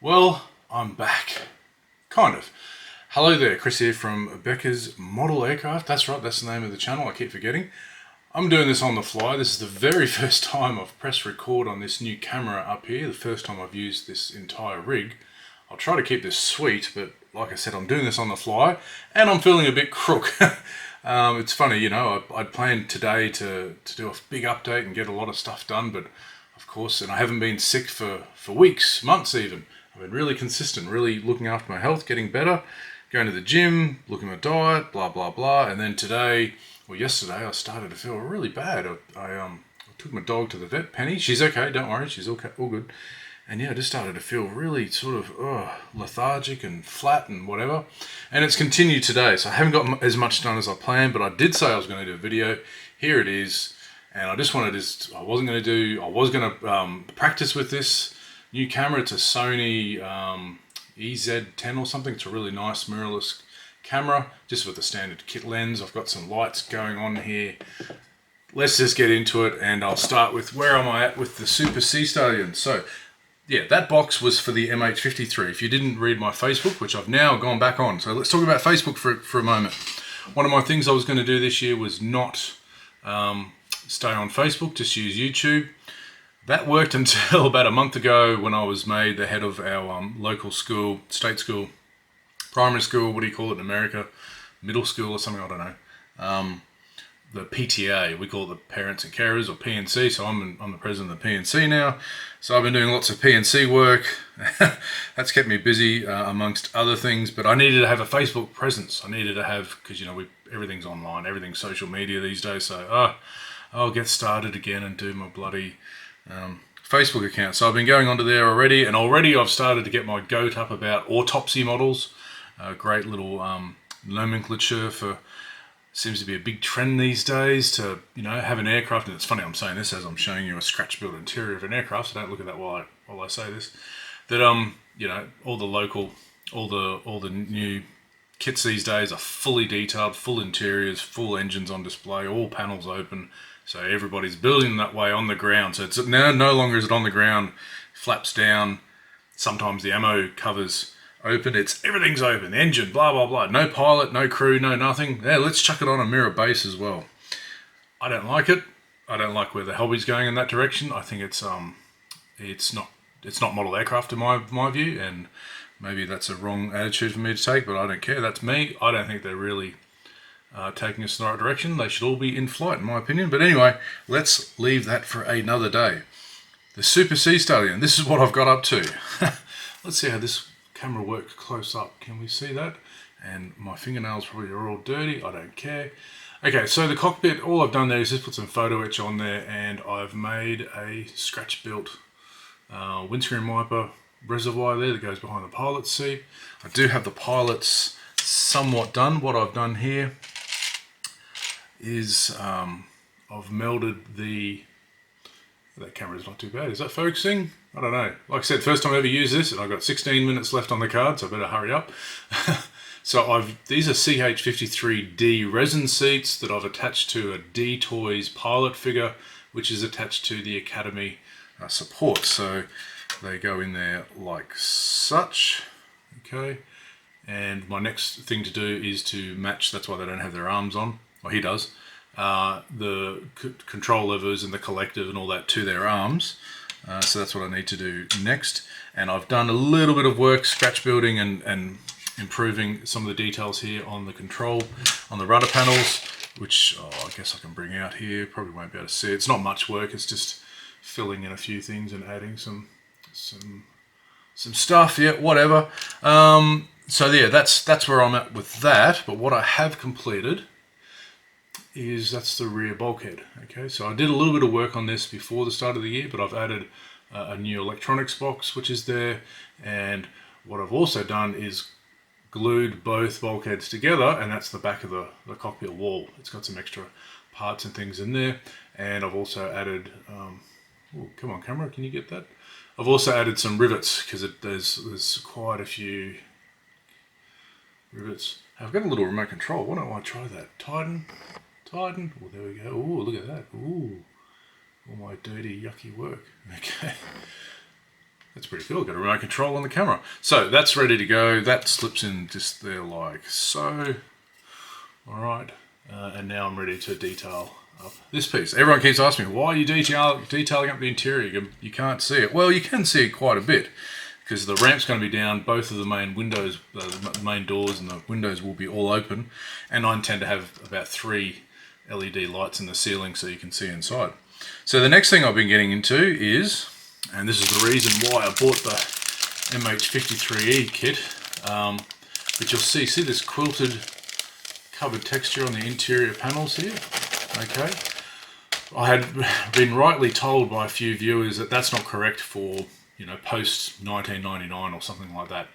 Well, I'm back. Kind of. Hello there, Chris here from Becker's Model Aircraft. That's right, that's the name of the channel, I keep forgetting. I'm doing this on the fly. This is the very first time I've pressed record on this new camera up here, the first time I've used this entire rig. I'll try to keep this sweet, but like I said, I'm doing this on the fly, and I'm feeling a bit crook. It's funny, you know, I'd planned today to do a big update and get a lot of stuff done, but of course, and I haven't been sick for weeks, months even. I've been really consistent, really looking after my health, getting better, going to the gym, looking at my diet, blah, blah, blah. And then today, or yesterday, I started to feel really bad. I took my dog to the vet, Penny. She's okay, don't worry, she's okay, all good. And yeah, I just started to feel really sort of lethargic and flat and whatever. And it's continued today, so I haven't got as much done as I planned, but I did say I was going to do a video. Here it is. And I just wanted to, I was going to practice with this new camera. It's a Sony EZ10 or something. It's a really nice mirrorless camera, just with the standard kit lens. I've got some lights going on here. Let's just get into it, and I'll start with where am I at with the Super Stallion. So, yeah, that box was for the MH-53. If you didn't read my Facebook, which I've now gone back on, so let's talk about Facebook for a moment. One of my things I was going to do this year was not stay on Facebook, just use YouTube. That worked until about a month ago when I was made the head of our local school, state school, primary school, what do you call it in America? Middle school or something, I don't know. The PTA, we call it the Parents and Carers, or PNC, so I'm the president of the PNC now. So I've been doing lots of PNC work. That's kept me busy amongst other things, but I needed to have a Facebook presence. I needed to have, because you know, everything's online, everything's social media these days, so I'll get started again and do my bloody Facebook account. So I've been going onto there already, and already I've started to get my goat up about autopsy models. Great little nomenclature for, seems to be a big trend these days to, you know, have an aircraft. And it's funny I'm saying this as I'm showing you a scratch built interior of an aircraft, so don't look at that while I say this. That you know, all the new kits these days are fully detailed, full interiors, full engines on display, all panels open. So everybody's building that way on the ground. So it's now no longer is it on the ground, flaps down. Sometimes the ammo covers open. Everything's open. The engine, blah blah blah. No pilot, no crew, no nothing. Yeah, let's chuck it on a mirror base as well. I don't like it. I don't like where the hobby's going in that direction. I think it's not model aircraft in my view, and maybe that's a wrong attitude for me to take, but I don't care. That's me. I don't think they're really taking us in the right direction. They should all be in flight, in my opinion. But anyway, let's leave that for another day. The Super Stallion. This is what I've got up to. Let's see how this camera works close up. Can we see that? And my fingernails probably are all dirty. I don't care. Okay, so the cockpit, all I've done there is just put some photo etch on there, and I've made a scratch-built windscreen wiper reservoir there that goes behind the pilot's seat. I do have the pilot's somewhat done. What I've done here is I've melded that camera's not too bad. Is that focusing? I don't know. Like I said, first time I ever used this, and I've got 16 minutes left on the card, so I better hurry up. So these are CH-53E resin seats that I've attached to a D-Toys pilot figure, which is attached to the Academy support. So they go in there like such. Okay. And my next thing to do is to match, that's why they don't have their arms on, well he does, the control levers and the collective and all that to their arms. So that's what I need to do next. And I've done a little bit of work scratch building and improving some of the details here on the control, on the rudder panels, which I guess I can bring out here, probably won't be able to see it. It's not much work, it's just filling in a few things and adding some stuff, yeah, whatever. So yeah, that's where I'm at with that. But what I have completed is that's the rear bulkhead. Okay, so I did a little bit of work on this before the start of the year, but I've added a new electronics box which is there, and what I've also done is glued both bulkheads together, and that's the back of the cockpit wall. It's got some extra parts and things in there, and I've also added oh, come on camera, can you get that? I've also added some rivets, because there's quite a few rivets. I've got a little remote control. Why don't I try that? Tighten. Oh, there we go. Oh, look at that. Ooh, all my dirty, yucky work. Okay. That's pretty cool. Got a remote control on the camera. So that's ready to go. That slips in just there like so. All right. And now I'm ready to detail up this piece. Everyone keeps asking me, why are you detailing up the interior? You can't see it. Well, you can see it quite a bit because the ramp's going to be down. Both of the main windows, the main doors and the windows will be all open. And I intend to have about 3 LED lights in the ceiling so you can see inside. So the next thing I've been getting into is, and this is the reason why I bought the MH-53E kit, but you'll see this quilted covered texture on the interior panels here. Okay, I had been rightly told by a few viewers that that's not correct for, you know, post 1999 or something like that.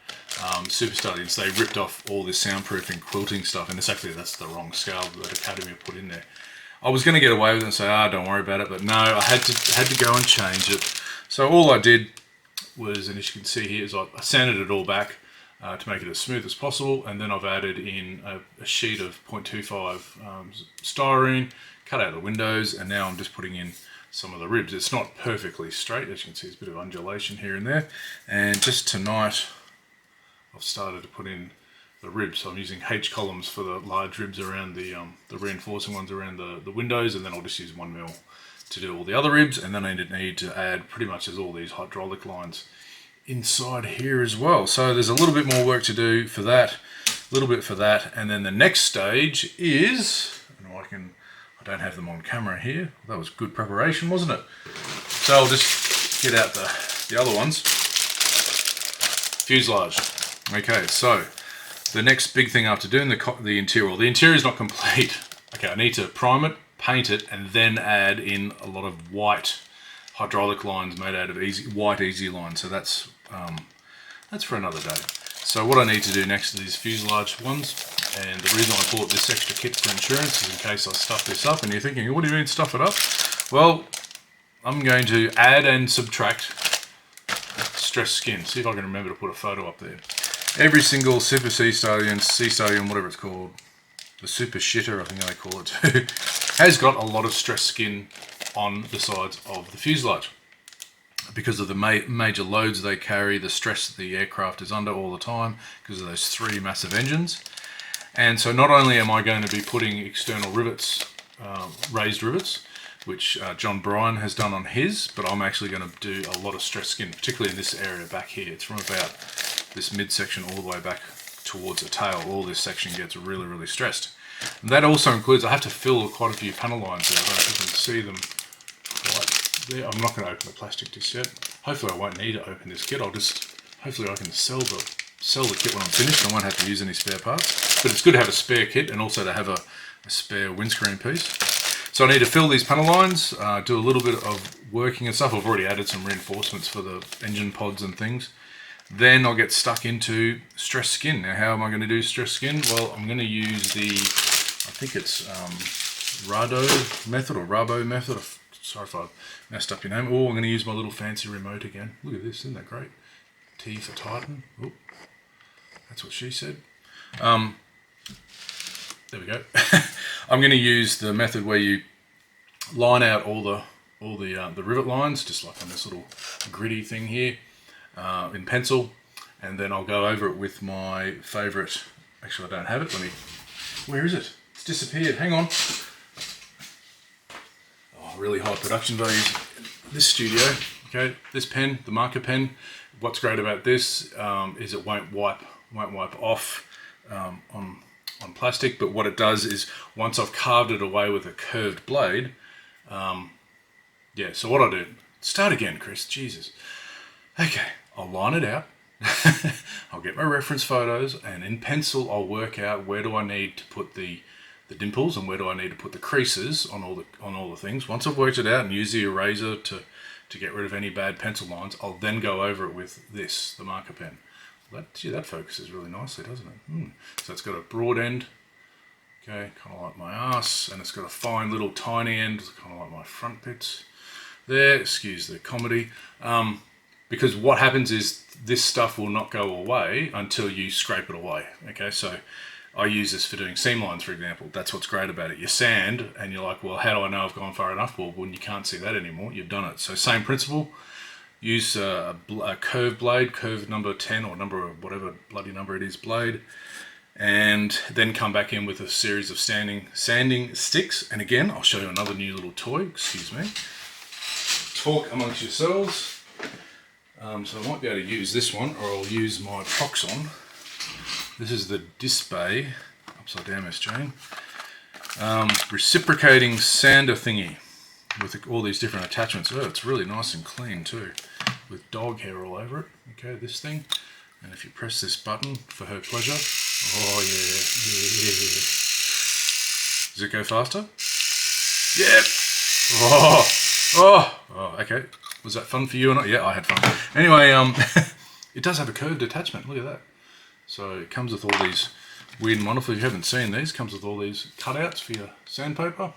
Super Stallions, they ripped off all this soundproofing quilting stuff, and that's the wrong scale that Academy put in there. I was going to get away with it and say, don't worry about it, but no, I had to go and change it. So all I did was, and as you can see here, is I sanded it all back to make it as smooth as possible, and then I've added in a sheet of 0.25 styrene, cut out the windows, and now I'm just putting in some of the ribs. It's not perfectly straight, as you can see, there's a bit of undulation here and there, and just tonight I've started to put in the ribs. So I'm using H columns for the large ribs around the reinforcing ones around the windows, and then I'll just use 1mm to do all the other ribs, and then I need to add pretty much as all these hydraulic lines inside here as well. So there's a little bit more work to do for that, a little bit for that, and then the next stage is, and I don't have them on camera here. That was good preparation, wasn't it? So I'll just get out the other ones. Fuselage. Okay, so the next big thing after doing the interior, well, the interior is not complete. Okay, I need to prime it, paint it, and then add in a lot of white hydraulic lines made out of white easy lines. So that's for another day. So what I need to do next are these fuselage ones, and the reason I bought this extra kit for insurance is in case I stuff this up. And you're thinking, what do you mean stuff it up? Well, I'm going to add and subtract stressed skin. See if I can remember to put a photo up there. Every single Super C Stallion, whatever it's called, the Super Shitter, I think they call it too, has got a lot of stressed skin on the sides of the fuselage because of the major loads they carry, the stress that the aircraft is under all the time because of those 3 massive engines. And so not only am I going to be putting external rivets, raised rivets, which John Bryan has done on his, but I'm actually going to do a lot of stressed skin, particularly in this area back here. It's from about this midsection all the way back towards the tail. All this section gets really, really stressed. And that also includes, I have to fill quite a few panel lines there. I don't know if you can see them right there. I'm not going to open the plastic just yet. Hopefully I won't need to open this kit. Hopefully I can sell the kit when I'm finished. I won't have to use any spare parts. But it's good to have a spare kit and also to have a spare windscreen piece. So I need to fill these panel lines, do a little bit of working and stuff. I've already added some reinforcements for the engine pods and things. Then I'll get stuck into stress skin. Now, how am I going to do stress skin? Well, I'm going to use I think it's Rado method or Rabo method. Sorry if I messed up your name. Oh, I'm going to use my little fancy remote again. Look at this, isn't that great? T for Titan. Oh, that's what she said. There we go. I'm going to use the method where you line out all the rivet lines, just like on this little gritty thing here. In pencil, and then I'll go over it with my favourite, actually I don't have it, where is it? It's disappeared, hang on. Oh, really high production values in this studio. Okay, this pen, the marker pen, what's great about this is it won't wipe off on plastic, but what it does is once I've carved it away with a curved blade, so what I do, start again Chris, Jesus. Okay, I'll line it out, I'll get my reference photos, and in pencil I'll work out where do I need to put the dimples and where do I need to put the creases on all the things. Once I've worked it out and used the eraser to get rid of any bad pencil lines, I'll then go over it with the marker pen. That focuses really nicely, doesn't it? So it's got a broad end, okay, kind of like my ass, and it's got a fine little tiny end, kind of like my front bits there, excuse the comedy. Because what happens is this stuff will not go away until you scrape it away. Okay, so I use this for doing seam lines, for example. That's what's great about it. You sand and you're like, well, how do I know I've gone far enough? Well, when you can't see that anymore, you've done it. So same principle. Use a curved blade, curve number 10 or number, whatever bloody number it is, blade. And then come back in with a series of sanding sticks. And again, I'll show you another new little toy, excuse me. Talk amongst yourselves. So I might be able to use this one, or I'll use my Proxon. This is the Disbay, upside down SJ, reciprocating sander thingy with all these different attachments. Oh, it's really nice and clean too, with dog hair all over it. Okay, this thing. And if you press this button for her pleasure, oh yeah. Does it go faster? Yep. Oh, okay. Was that fun for you or not? Yeah, I had fun. Anyway, it does have a curved attachment. Look at that. So it comes with all these weird and wonderful. If you haven't seen these, comes with all these cutouts for your sandpaper.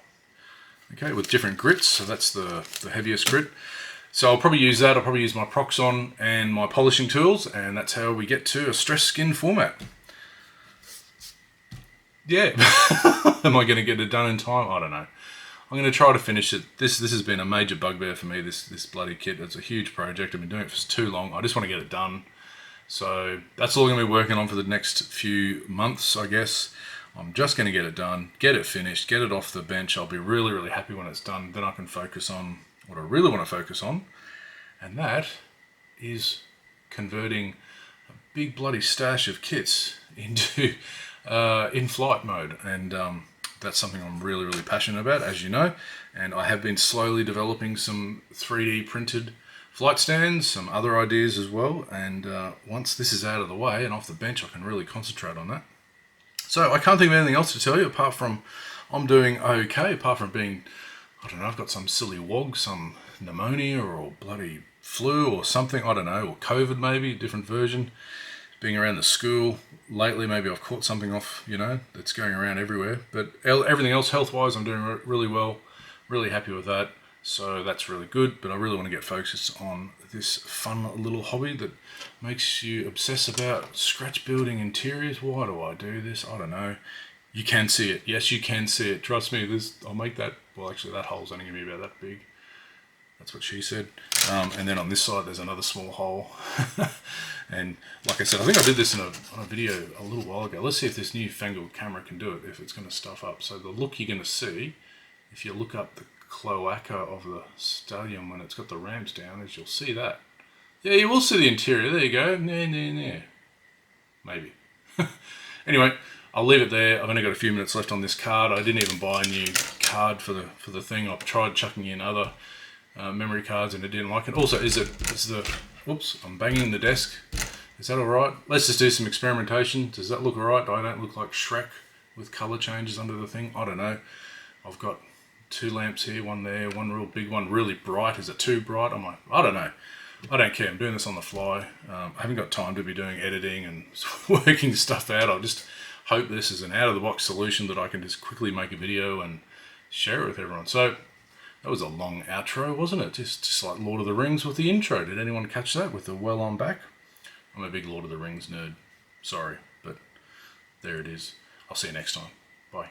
Okay, with different grits. So that's the heaviest grit. So I'll probably use that. I'll probably use my Proxon and my polishing tools, and that's how we get to a stress skin format. Yeah. Am I going to get it done in time? I don't know. I'm going to try to finish it. This has been a major bugbear for me, this bloody kit. It's a huge project. I've been doing it for too long. I just want to get it done. So that's all I'm going to be working on for the next few months, I guess. I'm just going to get it done, get it finished, get it off the bench. I'll be really, really happy when it's done. Then I can focus on what I really want to focus on. And that is converting a big bloody stash of kits into in-flight mode. And that's something I'm really, really passionate about, as you know. And I have been slowly developing some 3D printed flight stands, some other ideas as well. And once this is out of the way and off the bench, I can really concentrate on that. So I can't think of anything else to tell you apart from I'm doing okay, apart from being, I don't know, I've got some silly wog, some pneumonia or bloody flu or something, I don't know, or COVID maybe, different version. Being around the school lately, maybe I've caught something off, you know, that's going around everywhere. But everything else health-wise, I'm doing really well, really happy with that. So that's really good, but I really want to get focused on this fun little hobby that makes you obsess about scratch building interiors. Why do I do this? I don't know. You can see it. Yes, you can see it. Trust me, I'll make that, well actually that hole's only going to be about that big. That's what she said. And then on this side, there's another small hole. And like I said, I think I did this on a video a little while ago. Let's see if this new fangled camera can do it, if it's going to stuff up. So the look you're going to see, if you look up the cloaca of the Stallion when it's got the ramps down, is you'll see that. Yeah, you will see the interior. There you go. Maybe. Anyway, I'll leave it there. I've only got a few minutes left on this card. I didn't even buy a new card for the thing. I've tried chucking in other memory cards and it didn't like it. Also, whoops, I'm banging the desk. Is that alright? Let's just do some experimentation. Does that look alright? I don't look like Shrek with colour changes under the thing. I don't know. I've got 2 lamps here, one there, one real big one, really bright. Is it too bright? I'm like, I don't know. I don't care. I'm doing this on the fly. I haven't got time to be doing editing and working stuff out. I just hope this is an out-of-the-box solution that I can just quickly make a video and share it with everyone. So that was a long outro, wasn't it? Just like Lord of the Rings with the intro. Did anyone catch that with the well on back? I'm a big Lord of the Rings nerd. Sorry, but there it is. I'll see you next time. Bye.